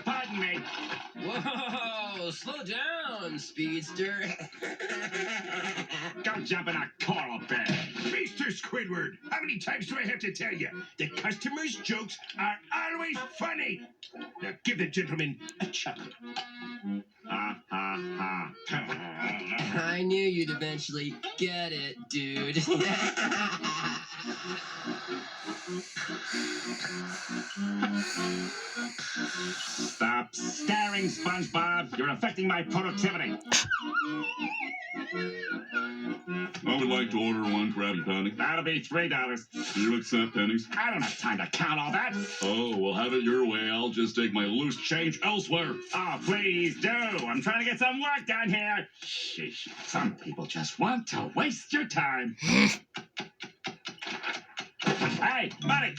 Pardon me. Whoa, slow down, speedster. Go jump in a coral bed. Mr. Squidward, how many times do I have to tell you? The customers' jokes are always funny. Now give the gentleman a chuckle. Ha ha ha. I knew you'd eventually get it, dude. Stop staring, SpongeBob. You're affecting my productivity. I would like to order one Krabby Patty. That'll be $3. Do you accept pennies? I don't have time to count all that. Oh, well, have it your way. I'll just take my loose change elsewhere. Oh, please do. I'm trying to get some work done here. Sheesh. Some people just want to waste your time. Hey, buddy.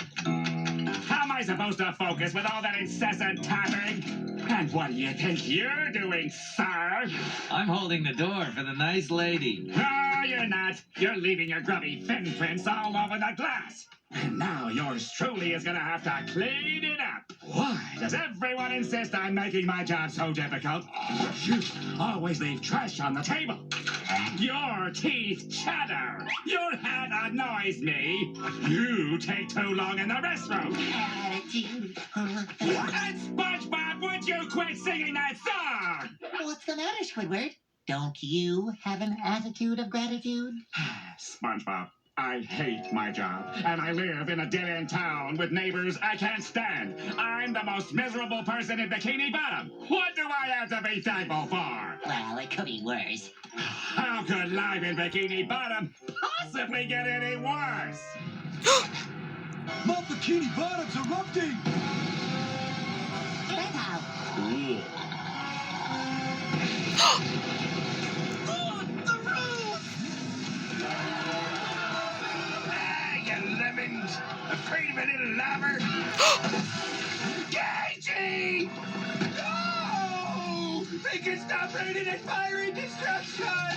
How am I supposed to focus with all that incessant tapping? And what do you think you're doing, sir? I'm holding the door for the nice lady. No, you're not. You're leaving your grubby fin prints all over the glass. And now yours truly is going to have to clean it up. Why does everyone insist on making my job so difficult? You always leave trash on the table. Your teeth chatter. Your hat annoys me. You take too long in the restroom. Attitude. And SpongeBob, would you quit singing that song? What's the matter, Squidward? Don't you have an attitude of gratitude? SpongeBob, I hate my job, and I live in a dead-end town with neighbors I can't stand. I'm the most miserable person in Bikini Bottom. What do I have to be thankful for? Well, it could be worse. How could life in Bikini Bottom possibly get any worse? Mount Bikini Bottom's erupting! That's how. Cool. You lemons! Afraid of a little lobber? Gagey! No! They can stop raining and firing destruction!